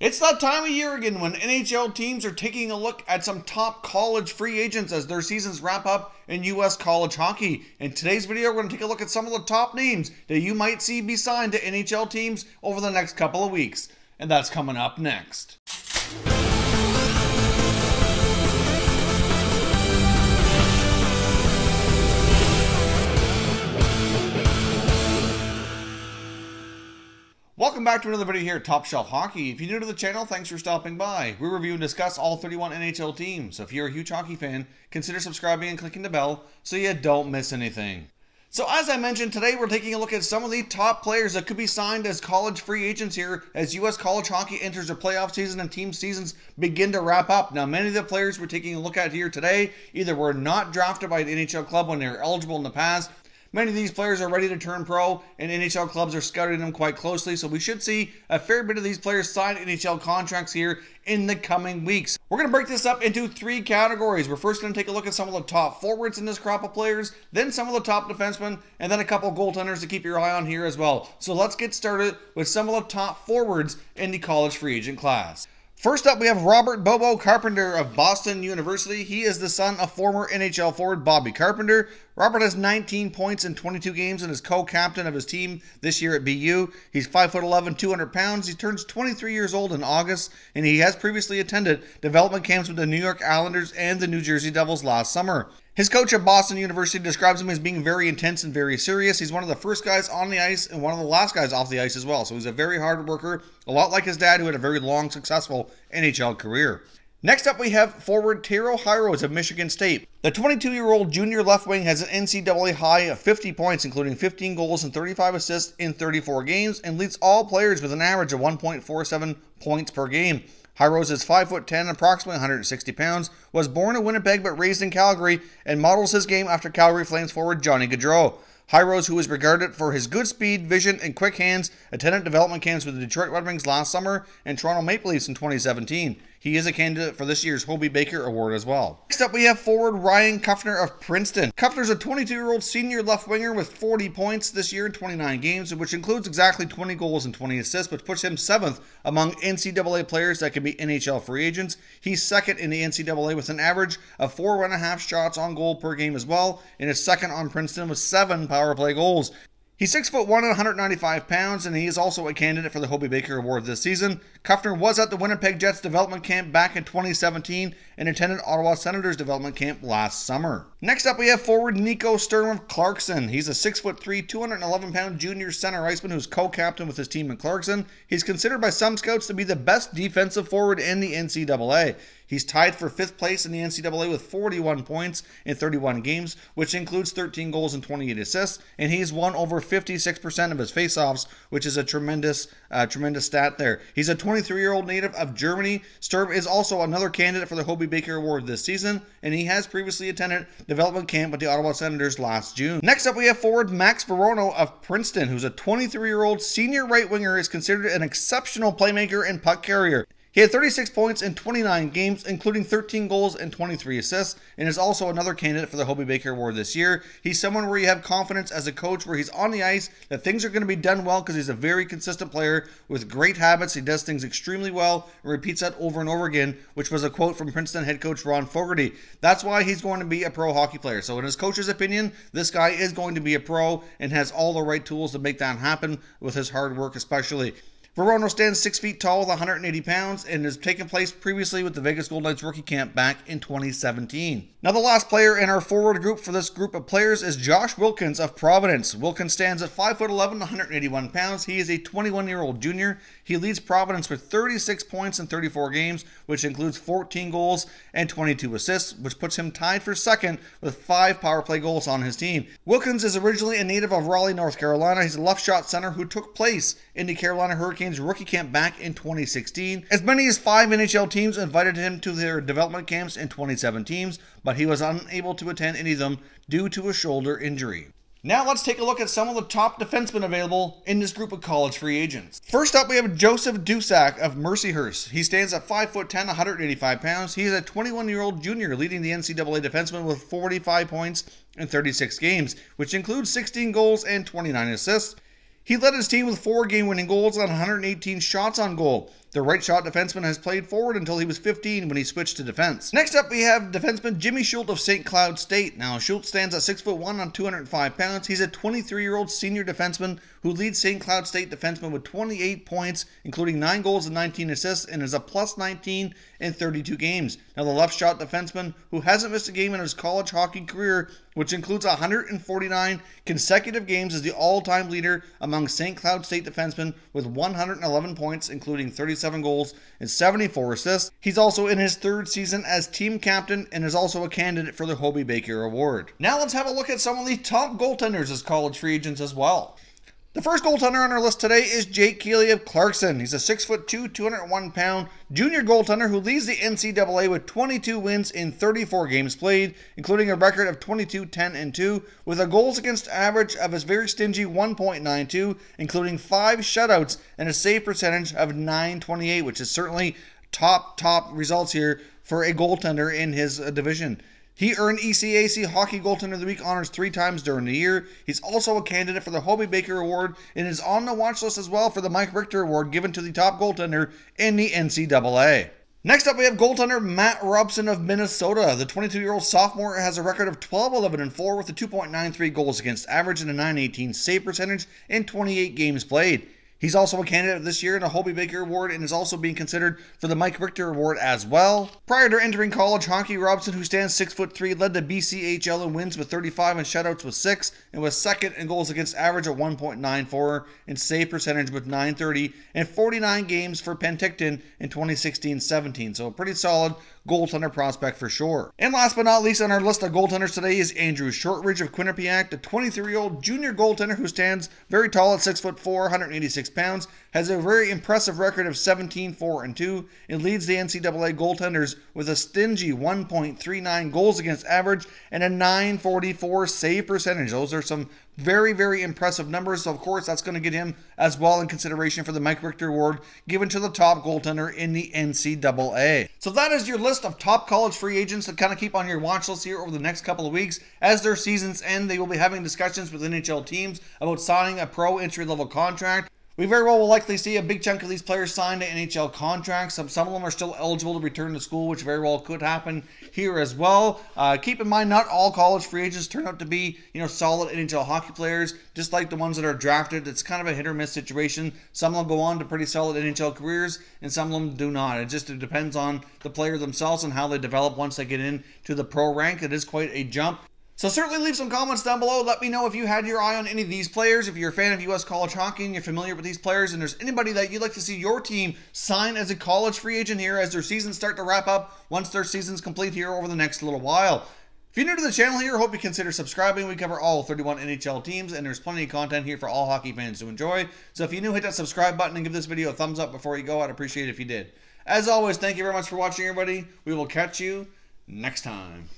It's that time of year again when NHL teams are taking a look at some top college free agents as their seasons wrap up in U.S. college hockey. In today's video, we're going to take a look at some of the top names that you might see be signed to NHL teams over the next couple of weeks. And that's coming up next. Welcome back to another video here at Top Shelf Hockey. If you're new to the channel, thanks for stopping by. We review and discuss all 31 NHL teams. So if you're a huge hockey fan, consider subscribing and clicking the bell so you don't miss anything. So as I mentioned, today we're taking a look at some of the top players that could be signed as college free agents here as U.S. college hockey enters the playoff season and team seasons begin to wrap up. Now, many of the players we're taking a look at here today either were not drafted by an NHL club when they were eligible in the past. Many of these players are ready to turn pro, and NHL clubs are scouting them quite closely, so we should see a fair bit of these players sign NHL contracts here in the coming weeks. We're going to break this up into three categories. We're first going to take a look at some of the top forwards in this crop of players, then some of the top defensemen, and then a couple goaltenders to keep your eye on here as well. So let's get started with some of the top forwards in the college free agent class. First up, we have Robert Bobo Carpenter of Boston University. He is the son of former NHL forward Bobby Carpenter. Robert has 19 points in 22 games and is co-captain of his team this year at BU. He's 5'11", 200 pounds. He turns 23 years old in August, and he has previously attended development camps with the New York Islanders and the New Jersey Devils last summer. His coach at Boston University describes him as being very intense and very serious. He's one of the first guys on the ice and one of the last guys off the ice as well. So he's a very hard worker, a lot like his dad, who had a very long, successful NHL career. Next up, we have forward Taro Hirose of Michigan State. The 22-year-old junior left wing has an NCAA high of 50 points, including 15 goals and 35 assists in 34 games, and leads all players with an average of 1.47 points per game. Hirose is 5'10", approximately 160 pounds, was born in Winnipeg but raised in Calgary, and models his game after Calgary Flames forward Johnny Gaudreau. Hirose, who is regarded for his good speed, vision, and quick hands, attended development camps with the Detroit Red Wings last summer and Toronto Maple Leafs in 2017. He is a candidate for this year's Hobey Baker Award as well. Next up, we have forward Ryan Kuffner of Princeton. Kuffner's a 22-year-old senior left winger with 40 points this year in 29 games, which includes exactly 20 goals and 20 assists, which puts him 7th among NCAA players that can be NHL free agents. He's second in the NCAA with an average of 4.5 shots on goal per game as well, and is second on Princeton with 7 power play goals. He's 6'1" and 195 pounds, and he is also a candidate for the Hobey Baker Award this season. Kuffner was at the Winnipeg Jets development camp back in 2017 and attended Ottawa Senators development camp last summer. Next up, we have forward Nico Sturm of Clarkson. He's a 6'3", 211-pound junior center iceman who's co-captain with his team in Clarkson. He's considered by some scouts to be the best defensive forward in the NCAA. He's tied for 5th place in the NCAA with 41 points in 31 games, which includes 13 goals and 28 assists, and he's won over 56% of his faceoffs, which is a tremendous stat there. He's a 23-year-old native of Germany. Sturm is also another candidate for the Hobey Baker Award this season, and he has previously attended development camp with the Ottawa Senators last June. Next up, we have forward Max Verono of Princeton, who's a 23-year-old senior right winger, is considered an exceptional playmaker and puck carrier. He had 36 points in 29 games, including 13 goals and 23 assists, and is also another candidate for the Hobey Baker Award this year. He's someone where you have confidence as a coach where he's on the ice that things are going to be done well because he's a very consistent player with great habits. He does things extremely well and repeats that over and over again, which was a quote from Princeton head coach Ron Fogarty. That's why he's going to be a pro hockey player. So in his coach's opinion, this guy is going to be a pro and has all the right tools to make that happen with his hard work especially. Verono stands 6 feet tall with 180 pounds and has taken place previously with the Vegas Golden Knights rookie camp back in 2017. Now the last player in our forward group for this group of players is Josh Wilkins of Providence. Wilkins stands at 5'11", 181 pounds. He is a 21-year-old junior. He leads Providence with 36 points in 34 games, which includes 14 goals and 22 assists, which puts him tied for second with 5 power play goals on his team. Wilkins is originally a native of Raleigh, North Carolina. He's a left shot center who took place in the Carolina Hurricanes rookie camp back in 2016. As many as 5 NHL teams invited him to their development camps in 2017, but he was unable to attend any of them due to a shoulder injury. Now let's take a look at some of the top defensemen available in this group of college free agents. First up, we have Joseph Dusak of Mercyhurst. He stands at 5'10", 185 pounds. He is a 21-year-old junior leading the NCAA defensemen with 45 points in 36 games, which includes 16 goals and 29 assists. He led his team with 4 game-winning goals on 118 shots on goal. The right-shot defenseman has played forward until he was 15 when he switched to defense. Next up, we have defenseman Jimmy Schultz of St. Cloud State. Now, Schultz stands at 6'1" on 205 pounds. He's a 23-year-old senior defenseman who leads St. Cloud State defensemen with 28 points, including 9 goals and 19 assists, and is a plus 19 in 32 games. Now, the left-shot defenseman, who hasn't missed a game in his college hockey career, which includes 149 consecutive games, is the all-time leader among St. Cloud State defensemen with 111 points, including 37 goals and 74 assists. He's also in his 3rd season as team captain and is also a candidate for the Hobey Baker Award. Now let's have a look at some of the top goaltenders as college free agents as well. The first goaltender on our list today is Jake Keeley of Clarkson. He's a 6'2", 201-pound junior goaltender who leads the NCAA with 22 wins in 34 games played, including a record of 22, 10, and 2, with a goals against average of his very stingy 1.92, including 5 shutouts and a save percentage of .928, which is certainly top results here for a goaltender in his division. He earned ECAC Hockey Goaltender of the Week honors 3 times during the year. He's also a candidate for the Hobey Baker Award and is on the watch list as well for the Mike Richter Award given to the top goaltender in the NCAA. Next up, we have goaltender Matt Robson of Minnesota. The 22-year-old sophomore has a record of 12, 11, and 4 with a 2.93 goals against average and a .918 save percentage in 28 games played. He's also a candidate this year in the Hobey Baker Award and is also being considered for the Mike Richter Award as well. Prior to entering college hockey, Robson, who stands 6'3", led the BCHL in wins with 35 and shutouts with 6, and was second in goals against average at 1.94 and save percentage with .930 and 49 games for Penticton in 2016-17. So a pretty solid goaltender prospect for sure. And last but not least on our list of goaltenders today is Andrew Shortridge of Quinnipiac, the 23-year-old junior goaltender who stands very tall at 6'4", 186 pounds, has a very impressive record of 17, 4, and 2, and leads the NCAA goaltenders with a stingy 1.39 goals against average and a .944 save percentage. Those are some very impressive numbers. So of course, that's going to get him as well in consideration for the Mike Richter Award given to the top goaltender in the NCAA. So that is your list of top college free agents to kind of keep on your watch list here over the next couple of weeks. As their seasons end, they will be having discussions with NHL teams about signing a pro entry-level contract. We very well will likely see a big chunk of these players signed to NHL contracts. Some of them are still eligible to return to school, which very well could happen here as well. Keep in mind, not all college free agents turn out to be, solid NHL hockey players. Just like the ones that are drafted, it's kind of a hit or miss situation. Some will go on to pretty solid NHL careers, and some of them do not. It depends on the player themselves and how they develop once they get into the pro rank. It is quite a jump. So certainly leave some comments down below. Let me know if you had your eye on any of these players. If you're a fan of U.S. college hockey and you're familiar with these players and there's anybody that you'd like to see your team sign as a college free agent here as their seasons start to wrap up once their season's complete here over the next little while. If you're new to the channel here, I hope you consider subscribing. We cover all 31 NHL teams and there's plenty of content here for all hockey fans to enjoy. So if you're new, hit that subscribe button and give this video a thumbs up before you go. I'd appreciate it if you did. As always, thank you very much for watching, everybody. We will catch you next time.